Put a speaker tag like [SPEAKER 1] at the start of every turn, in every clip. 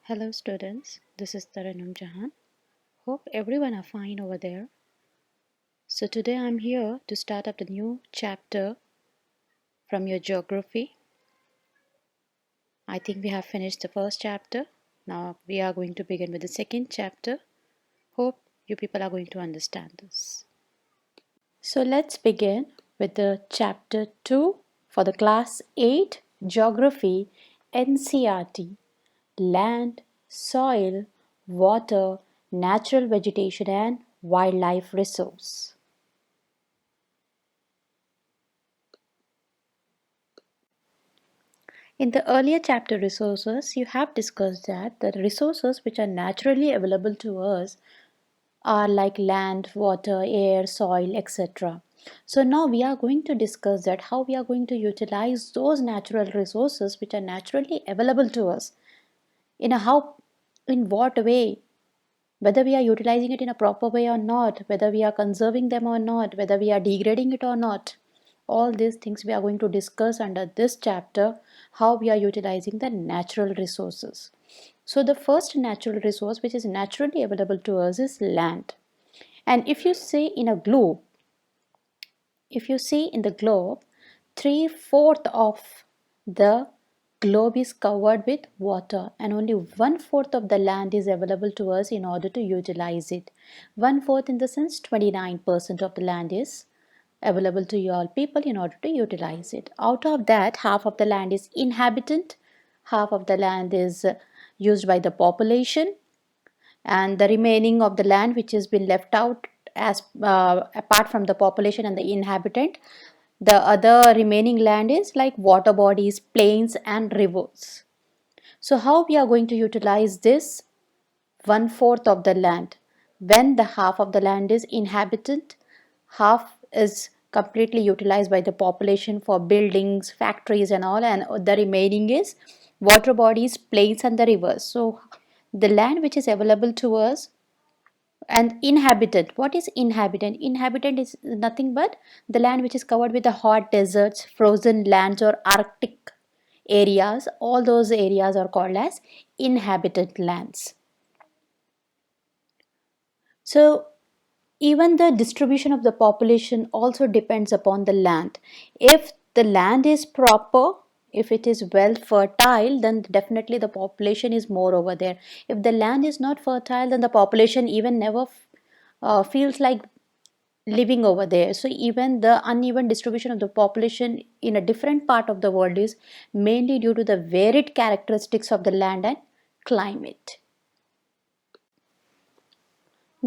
[SPEAKER 1] Hello students, this is Taranum Jahan. Hope everyone are fine over there. So today I'm here to start up the new chapter from your geography. I think we have finished the first chapter. Now we are going to begin with the second chapter. Hope you people are going to understand this. So let's begin with the chapter 2 for the class 8 geography NCRT. Land, soil, water, natural vegetation and wildlife resource. In the earlier chapter resources, you have discussed that the resources which are naturally available to us are like land, water, air, soil, etc. So now we are going to discuss that how we are going to utilize those natural resources which are naturally available to us in what way, whether we are utilizing it in a proper way or not, whether we are conserving them or not, whether we are degrading it or not. All these things we are going to discuss under this chapter, how we are utilizing the natural resources. So the first natural resource which is naturally available to us is land. And if you see in the globe, 3/4 of the globe is covered with water and only 1/4 of the land is available to us in order to utilize it. 1/4 in the sense 29% of the land is available to you all people in order to utilize it. Out of that, half of the land is inhabitant, half of the land is used by the population, and the remaining of the land which has been left out as apart from the population and the inhabitant, the other remaining land is like water bodies, plains and rivers. So how we are going to utilize this 1/4 of the land? When the half of the land is inhabitant, half is completely utilized by the population for buildings, factories and all, and the remaining is water bodies, plains and the rivers. So the land which is available to us and inhabitant. What is inhabitant? Inhabitant is nothing but the land which is covered with the hot deserts, frozen lands or arctic areas. All those areas are called as inhabited lands. So even the distribution of the population also depends upon the land. If the land is proper, if it is well fertile, then definitely the population is more over there. If the land is not fertile, then the population even never feels like living over there. So even the uneven distribution of the population in a different part of the world is mainly due to the varied characteristics of the land and climate.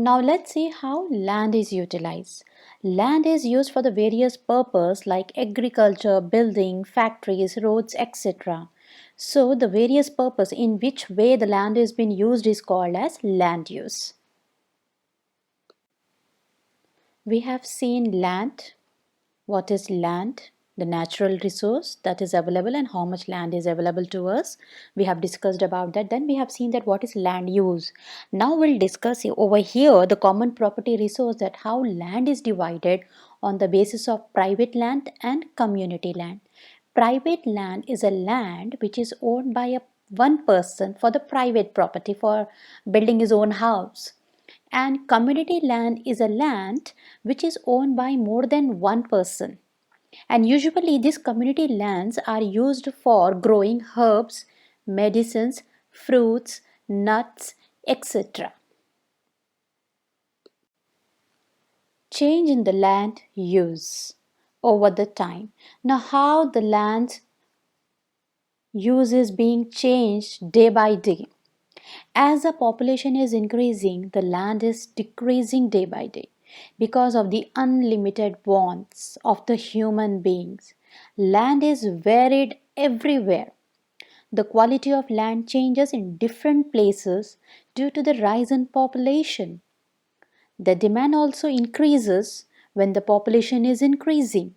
[SPEAKER 1] Now let's see how land is utilized. Land is used for the various purpose like agriculture, building, factories, roads, etc. So the various purpose in which way the land is being used is called as land use. We have seen land. What is land? The natural resource that is available and how much land is available to us. We have discussed about that. Then we have seen that what is land use. Now we'll discuss over here the common property resource, that how land is divided on the basis of private land and community land. Private land is a land which is owned by one person for the private property for building his own house, and community land is a land which is owned by more than one person. And usually these community lands are used for growing herbs, medicines, fruits, nuts, etc. Change in the land use over the time. Now how the land use is being changed day by day. As the population is increasing, the land is decreasing day by day because of the unlimited wants of the human beings. Land is varied everywhere. The quality of land changes in different places due to the rise in population. The demand also increases when the population is increasing,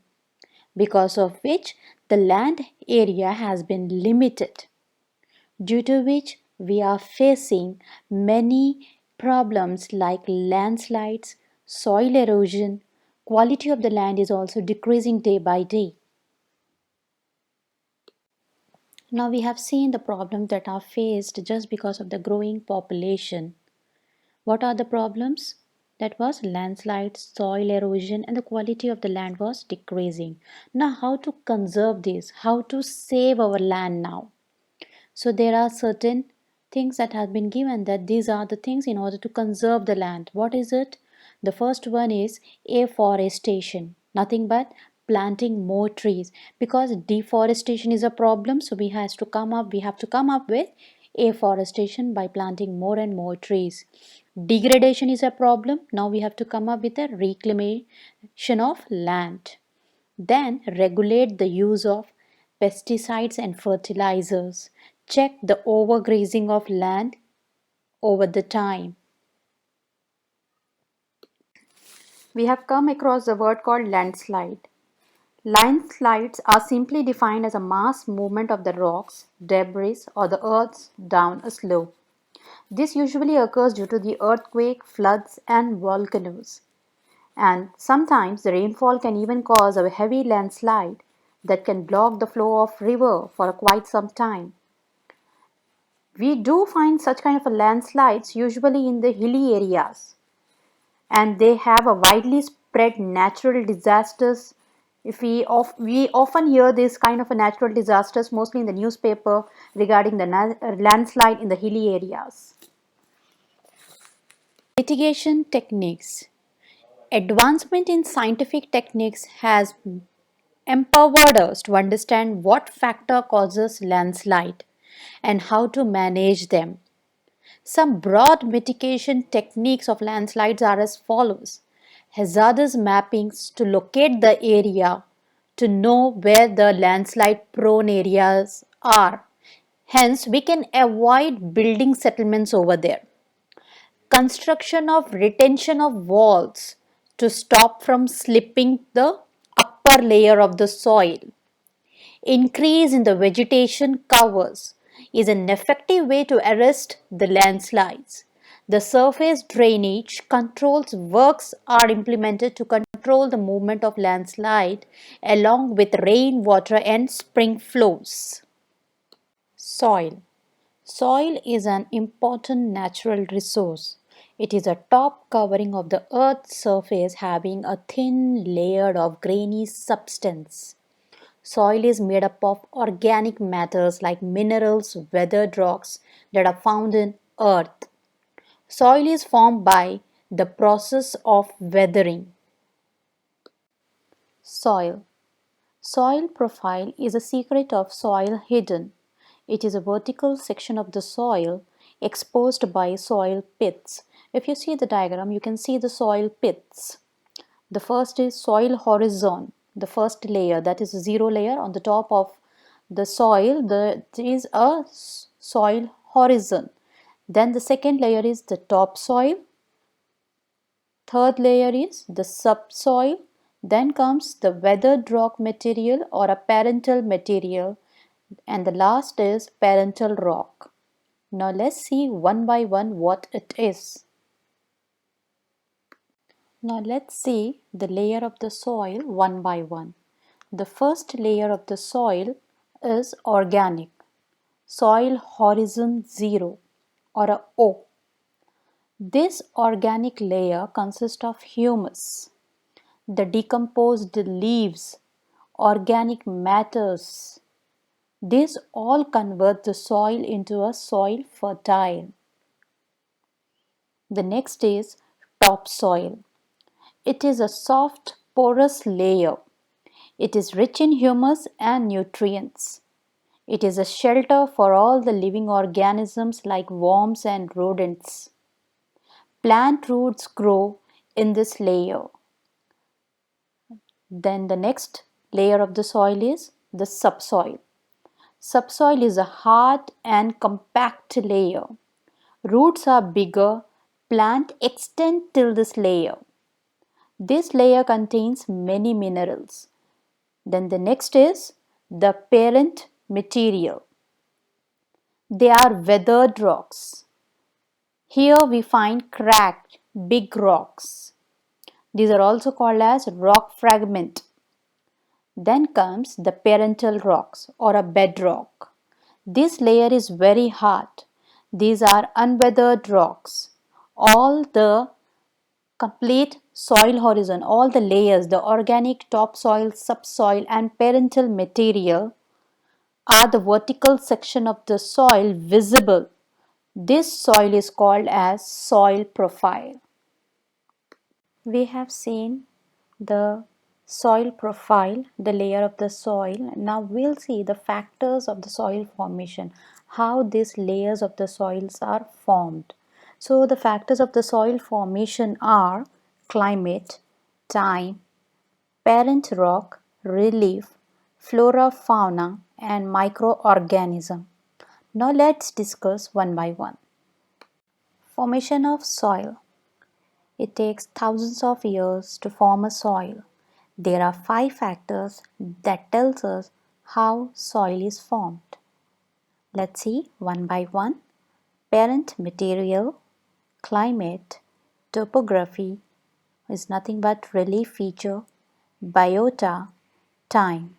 [SPEAKER 1] because of which the land area has been limited, due to which we are facing many problems like landslides, soil erosion. Quality of the land is also decreasing day by day. Now we have seen the problems that are faced just because of the growing population. What are the problems? That was landslides, soil erosion, and the quality of the land was decreasing. Now, how to conserve this? How to save our land now? So, there are certain things that have been given that these are the things in order to conserve the land. What is it? The first one is afforestation, nothing but planting more trees, because deforestation is a problem. So we have to come up with afforestation by planting more and more trees. Degradation is a problem. Now we have to come up with a reclamation of land. Then regulate the use of pesticides and fertilizers. Check the overgrazing of land over the time. We have come across the word called landslide. Landslides are simply defined as a mass movement of the rocks, debris, or the earth down a slope. This usually occurs due to the earthquake, floods, and volcanoes. And sometimes the rainfall can even cause a heavy landslide that can block the flow of river for quite some time. We do find such kind of a landslides usually in the hilly areas, and they have a widely spread natural disasters. If we often hear this kind of a natural disasters mostly in the newspaper regarding the landslide in the hilly areas. Mitigation techniques. Advancement in scientific techniques has empowered us to understand what factor causes landslide and how to manage them. Some broad mitigation techniques of landslides are as follows: hazardous mappings to locate the area, to know where the landslide prone areas are. Hence, we can avoid building settlements over there. Construction of retention of walls to stop from slipping the upper layer of the soil. Increase in the vegetation covers is an effective way to arrest the landslides. The surface drainage controls works are implemented to control the movement of landslide along with rainwater and spring flows. Soil. Soil is an important natural resource. It is a top covering of the earth's surface having a thin layer of grainy substance. Soil is made up of organic matters like minerals, weathered rocks that are found in earth. Soil is formed by the process of weathering. Soil. Soil profile is a secret of soil hidden. It is a vertical section of the soil exposed by soil pits. If you see the diagram, you can see the soil pits. The first is soil horizon, the first layer, that is a zero layer on the top of the soil. There is a soil horizon. Then the second layer is the topsoil. Third layer is the subsoil. Then comes the weathered rock material or a parental material. And the last is parental rock. Now let's see one by one what it is. Now let's see the layer of the soil one by one. The first layer of the soil is organic, soil horizon 0 or a O. This organic layer consists of humus, the decomposed leaves, organic matters. These all convert the soil into a soil fertile. The next is topsoil. It is a soft, porous layer. It is rich in humus and nutrients. It is a shelter for all the living organisms like worms and rodents. Plant roots grow in this layer. Then the next layer of the soil is the subsoil. Subsoil is a hard and compact layer. Roots are bigger. Plant extend till this layer. This layer contains many minerals. Then the next is the parent material. They are weathered rocks. Here we find cracked, big rocks. These are also called as rock fragment. Then comes the parental rocks or a bedrock. This layer is very hard. These are unweathered rocks. All the complete soil horizon, all the layers, the organic topsoil, subsoil, and parental material are the vertical section of the soil visible. This soil is called as soil profile. We have seen the soil profile, the layer of the soil. Now we'll see the factors of the soil formation, how these layers of the soils are formed. So the factors of the soil formation are climate, time, parent rock, relief, flora, fauna, and microorganism. Now let's discuss one by one. Formation of soil. It takes thousands of years to form a soil. There are 5 factors that tells us how soil is formed. Let's see one by one. Parent material, climate, topography is nothing but relief feature, biota, time.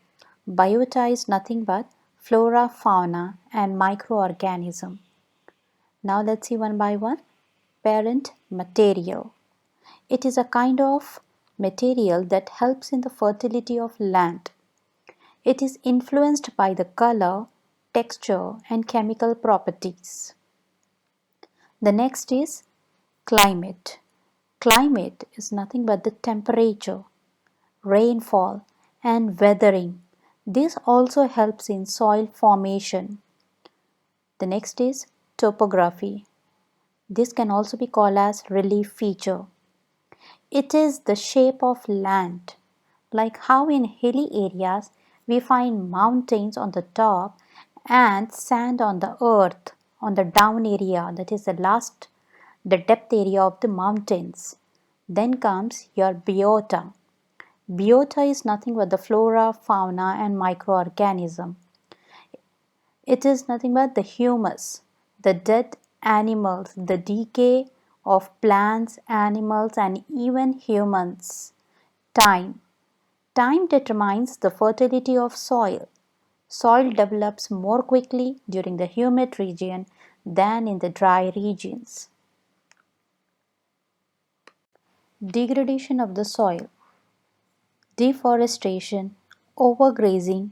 [SPEAKER 1] Biota is nothing but flora, fauna and microorganism. Now let's see one by one. Parent material. It is a kind of material that helps in the fertility of land. It is influenced by the color, texture and chemical properties. The next is climate. Climate is nothing but the temperature, rainfall and weathering. This also helps in soil formation. The next is topography. This can also be called as relief feature. It is the shape of land, like how in hilly areas we find mountains on the top and sand on the earth on the down area, that is the depth area of the mountains. Then comes your biota. Biota is nothing but the flora, fauna and microorganism. It is nothing but the humus, the dead animals, the decay of plants, animals and even humans. Time. Time determines the fertility of soil. Soil develops more quickly during the humid region than in the dry regions. Degradation of the soil. Deforestation, overgrazing,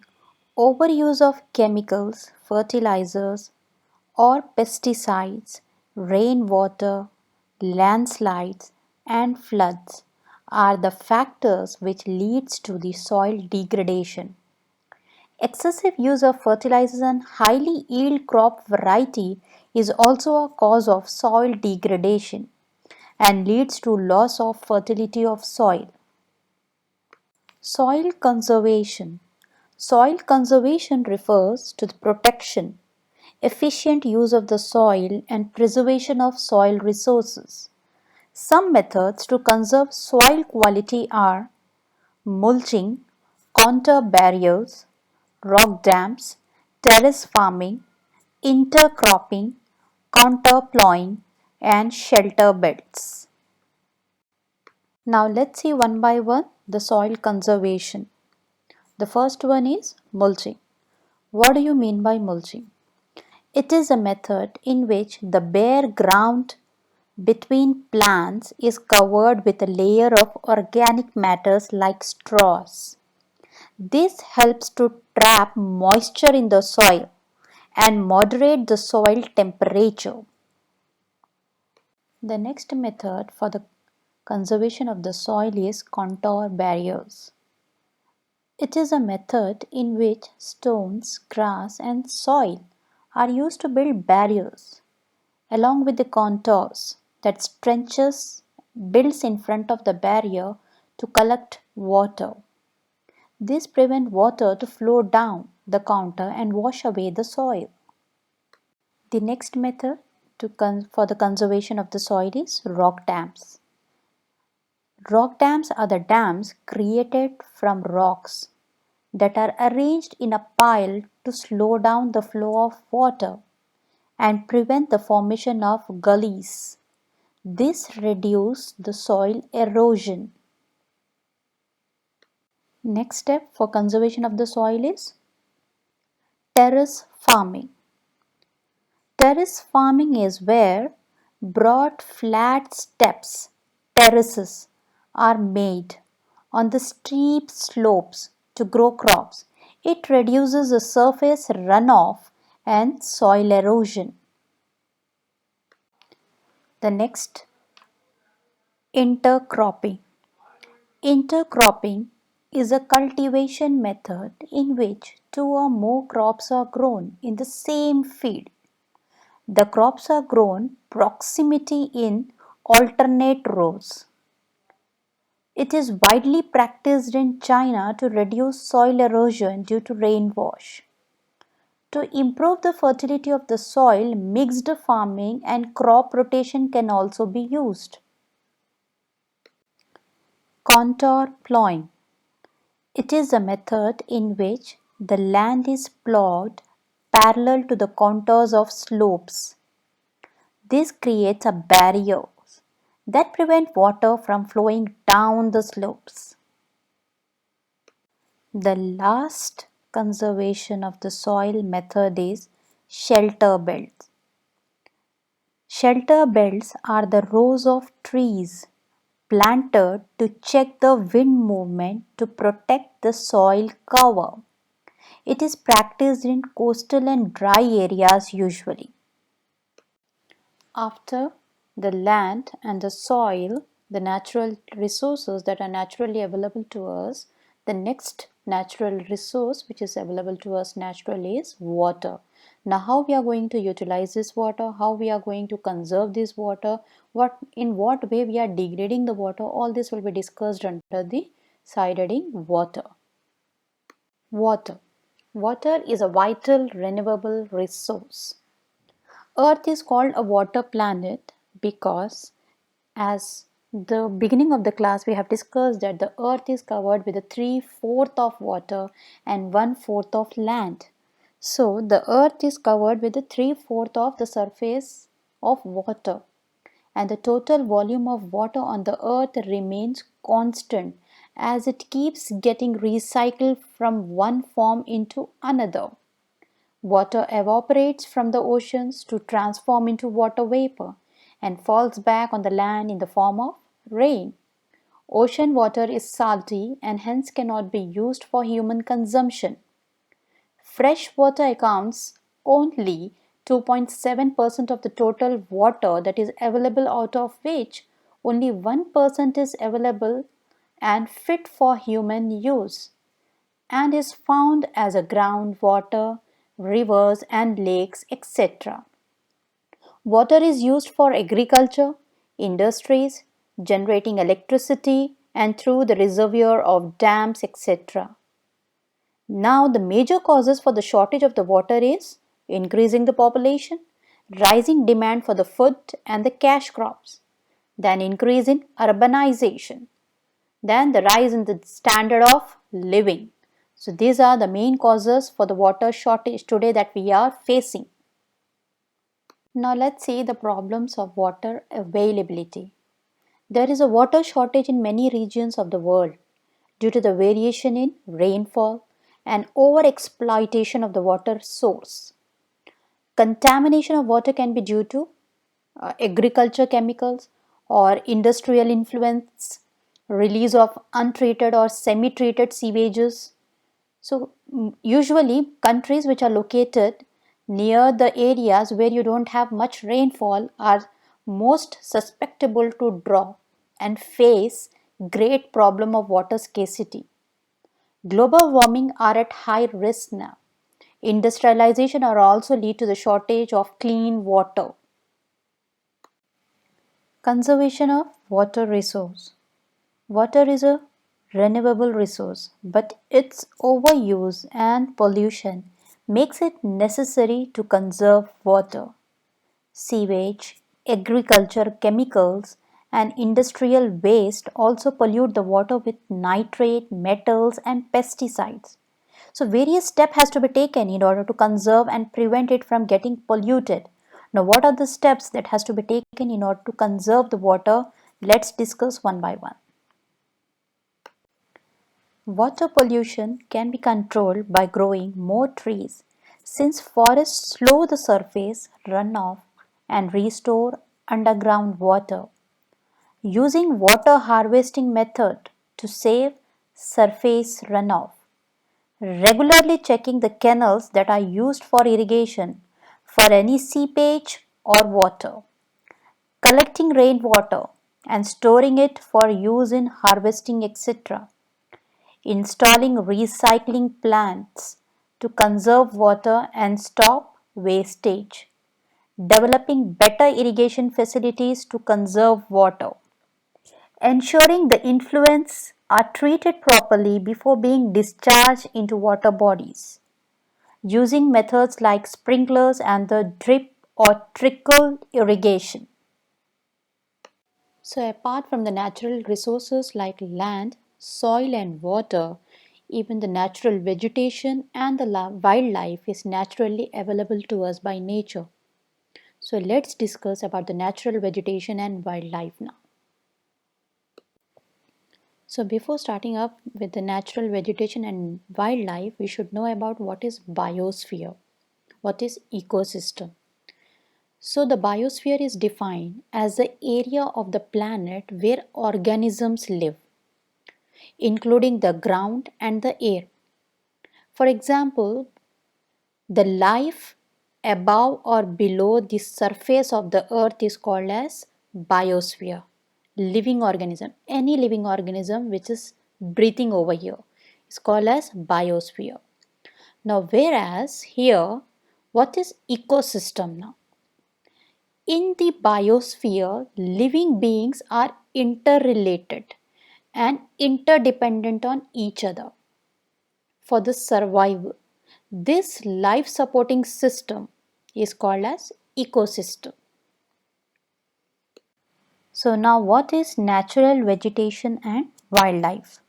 [SPEAKER 1] overuse of chemicals, fertilizers, or pesticides, rainwater, landslides, and floods are the factors which leads to the soil degradation. Excessive use of fertilizers and highly yield crop variety is also a cause of soil degradation and leads to loss of fertility of soil. Soil conservation. Soil conservation refers to the protection, efficient use of the soil and preservation of soil resources. Some methods to conserve soil quality are mulching, contour barriers, rock dams, terrace farming, intercropping, contour plowing, and shelter beds. Now let's see one by one the soil conservation. The first one is mulching. What do you mean by mulching? It is a method in which the bare ground between plants is covered with a layer of organic matters like straws. This helps to trap moisture in the soil and moderate the soil temperature. The next method for the conservation of the soil is contour barriers. It is a method in which stones, grass, and soil are used to build barriers along with the contours that trenches builds in front of the barrier to collect water. This prevents water to flow down the contour and wash away the soil. The next method for the conservation of the soil is rock dams. Rock dams are the dams created from rocks that are arranged in a pile to slow down the flow of water and prevent the formation of gullies. This reduces the soil erosion. Next step for conservation of the soil is terrace farming. Terrace farming is where broad flat steps, terraces, are made on the steep slopes to grow crops. It reduces the surface runoff and soil erosion. The next, intercropping. Intercropping is a cultivation method in which two or more crops are grown in the same field. The crops are grown proximity in alternate rows. It is widely practiced in China to reduce soil erosion due to rainwash. To improve the fertility of the soil, mixed farming and crop rotation can also be used. Contour plowing. It is a method in which the land is plowed parallel to the contours of slopes. This creates a barrier that prevents water from flowing down the slopes. The last conservation of the soil method is shelter belts. Shelter belts are the rows of trees planted to check the wind movement to protect the soil cover. It is practiced in coastal and dry areas usually. After the land and the soil, the natural resources that are naturally available to us, the next natural resource which is available to us naturally is water. Now how we are going to utilize this water, how we are going to conserve this water, in what way we are degrading the water, all this will be discussed under the side heading water. Water. Water is a vital renewable resource. Earth is called a water planet because, as the beginning of the class, we have discussed that the earth is covered with a 3/4 of water and 1/4 of land. So, the earth is covered with the 3/4 of the surface of water, and the total volume of water on the earth remains constant as it keeps getting recycled from one form into another. Water evaporates from the oceans to transform into water vapor and falls back on the land in the form of rain. Ocean water is salty and hence cannot be used for human consumption. Fresh water accounts only 2.7% of the total water that is available, out of which only 1% is available and fit for human use, and is found as a groundwater, rivers and lakes, etc. Water is used for agriculture, industries, generating electricity, and through the reservoir of dams, etc. Now, the major causes for the shortage of the water is increasing the population, rising demand for the food and the cash crops, then increase in urbanization, then the rise in the standard of living. So these are the main causes for the water shortage today that we are facing. Now let's see the problems of water availability. There is a water shortage in many regions of the world due to the variation in rainfall and overexploitation of the water source. Contamination of water can be due to agriculture chemicals or industrial influence, release of untreated or semi-treated sewages. So usually countries which are located near the areas where you don't have much rainfall are most susceptible to drought and face great problem of water scarcity. Global warming are at high risk now. Industrialization are also lead to the shortage of clean water. Conservation of water resource. Water is a renewable resource, but its overuse and pollution makes it necessary to conserve water. Sewage, agriculture chemicals, and industrial waste also pollute the water with nitrate, metals, and pesticides. So various steps has to be taken in order to conserve and prevent it from getting polluted. Now what are the steps that has to be taken in order to conserve the water? Let's discuss one by one. Water pollution can be controlled by growing more trees, Since forests slow the surface runoff and restore underground water, using water harvesting method to save surface runoff, regularly checking the canals that are used for irrigation for any seepage or water, collecting rainwater and storing it for use in harvesting, etc., installing recycling plants to conserve water and stop wastage, developing better irrigation facilities to conserve water, ensuring the effluents are treated properly before being discharged into water bodies, using methods like sprinklers and the drip or trickle irrigation. So, apart from the natural resources like land, soil, and water, even the natural vegetation and the wildlife is naturally available to us by nature. So, let's discuss about the natural vegetation and wildlife now. So, before starting up with the natural vegetation and wildlife, we should know about what is biosphere, what is ecosystem. So, the biosphere is defined as the area of the planet where organisms live, including the ground and the air. For example, the life above or below the surface of the earth is called as biosphere. Living organism, any living organism which is breathing over here is called as biosphere. Now, whereas here, what is ecosystem now? In the biosphere, living beings are interrelated and interdependent on each other for the survival. This life supporting system is called as ecosystem. So now what is natural vegetation and wildlife?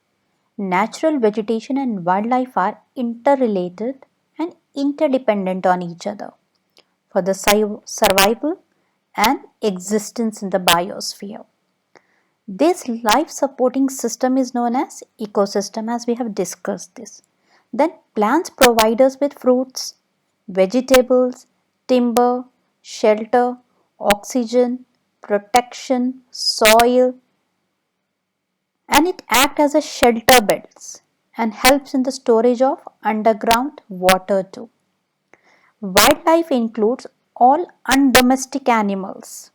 [SPEAKER 1] Natural vegetation and wildlife are interrelated and interdependent on each other for the survival and existence in the biosphere. This life supporting system is known as ecosystem, as we have discussed this. Then plants provide us with fruits, vegetables, timber, shelter, oxygen, protection, soil, and it acts as a shelter beds and helps in the storage of underground water too. Wildlife includes all undomestic animals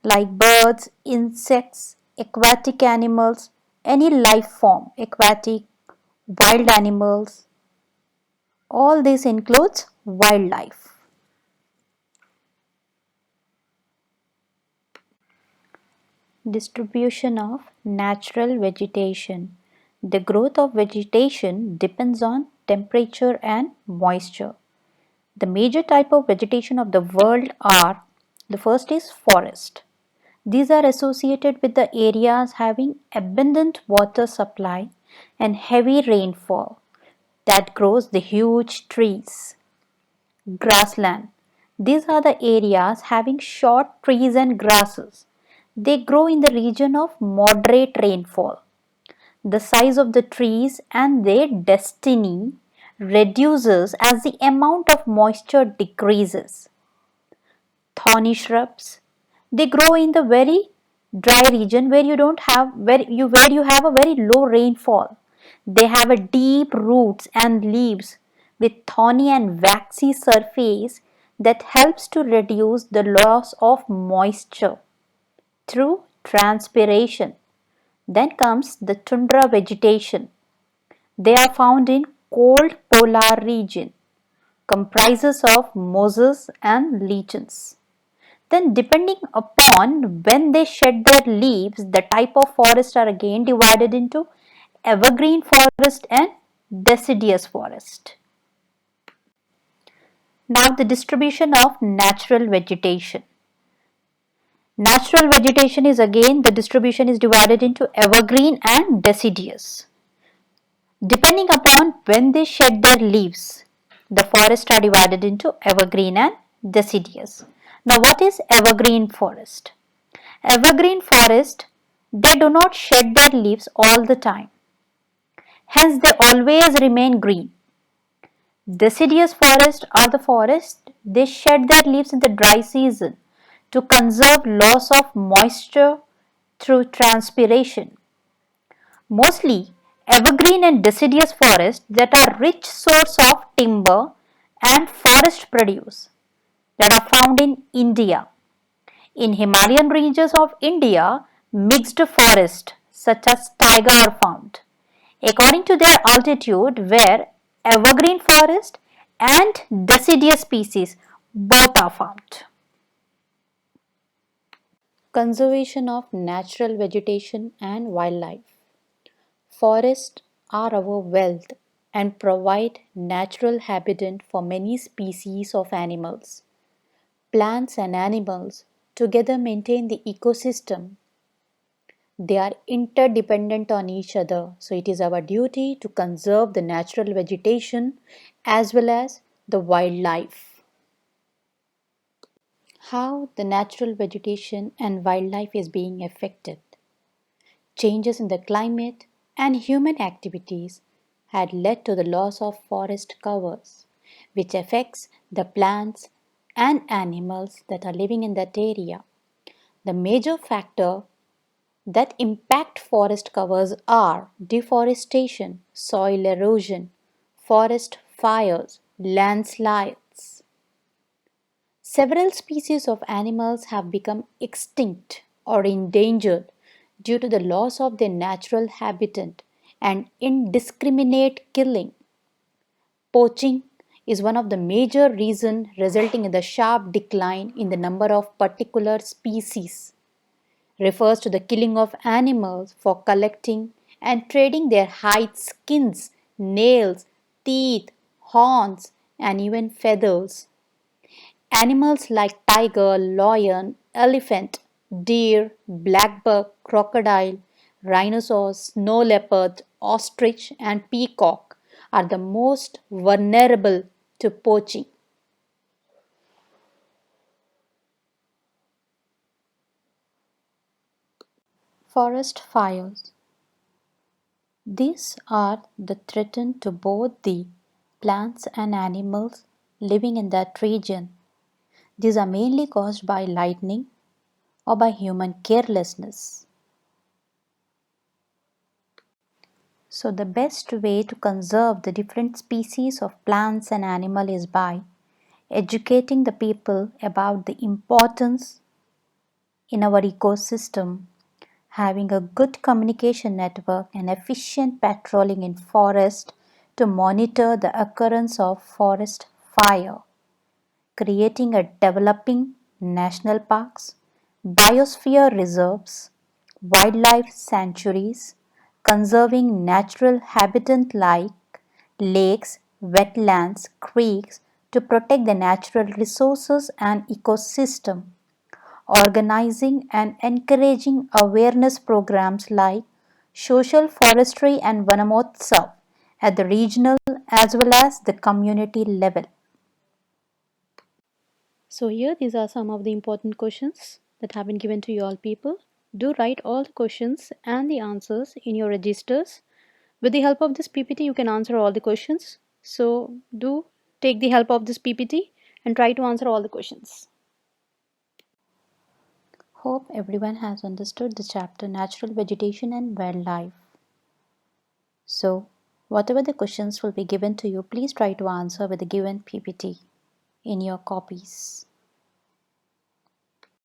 [SPEAKER 1] like birds, insects, aquatic animals, any life form, aquatic, wild animals, all this includes wildlife. Distribution of natural vegetation. The growth of vegetation depends on temperature and moisture. The major type of vegetation of the world are, the first is forest. These are associated with the areas having abundant water supply and heavy rainfall that grows the huge trees. Grassland. These are the areas having short trees and grasses. They grow in the region of moderate rainfall. The size of the trees and their destiny reduces as the amount of moisture decreases. Thorny shrubs. They grow in the very dry region where you have a very low rainfall. They have a deep roots and leaves with thorny and waxy surface that helps to reduce the loss of moisture through transpiration. Then comes the tundra vegetation. They are found in cold polar region, comprises of mosses and lichens. Then depending upon when they shed their leaves, the type of forest are again divided into evergreen forest and deciduous forest. Now the distribution of natural vegetation. Natural vegetation is again, the distribution is divided into evergreen and deciduous. Depending upon when they shed their leaves, the forests are divided into evergreen and deciduous. Now what is evergreen forest? Evergreen forest, they do not shed their leaves all the time. Hence they always remain green. Deciduous forests are the forests, they shed their leaves in the dry season to conserve loss of moisture through transpiration. Mostly evergreen and deciduous forests that are rich source of timber and forest produce that are found in India. In Himalayan regions of India, mixed forests such as taiga are found according to their altitude, where evergreen forest and deciduous species both are found. Conservation of natural vegetation and wildlife. Forests are our wealth and provide natural habitat for many species of animals. Plants and animals together maintain the ecosystem. They are interdependent on each other, so it is our duty to conserve the natural vegetation as well as the wildlife. How the natural vegetation and wildlife is being affected. Changes in the climate and human activities had led to the loss of forest covers, which affects the plants and animals that are living in that area. The major factor that impact forest covers are deforestation, soil erosion, forest fires, landslides. Several species of animals have become extinct or endangered due to the loss of their natural habitat and indiscriminate killing. Poaching is one of the major reasons resulting in the sharp decline in the number of particular species. Refers to the killing of animals for collecting and trading their hides, skins, nails, teeth, horns, and even feathers. Animals like tiger, lion, elephant, deer, black buck, crocodile, rhinoceros, snow leopard, ostrich, and peacock are the most vulnerable to poaching. Forest fires. These are the threat to both the plants and animals living in that region. These are mainly caused by lightning or by human carelessness. So the best way to conserve the different species of plants and animal is by educating the people about the importance in our ecosystem, having a good communication network and efficient patrolling in forest to monitor the occurrence of forest fire, creating a developing national parks, biosphere reserves, wildlife sanctuaries, conserving natural habitat like lakes, wetlands, creeks to protect the natural resources and ecosystem, organizing and encouraging awareness programs like social forestry and Vanamotsav at the regional as well as the community level. So here these are some of the important questions that have been given to you all people. Do write all the questions and the answers in your registers. With the help of this PPT, you can answer all the questions. So do take the help of this PPT and try to answer all the questions. Hope everyone has understood the chapter Natural Vegetation and Wildlife. So whatever the questions will be given to you, please try to answer with the given PPT in your copies.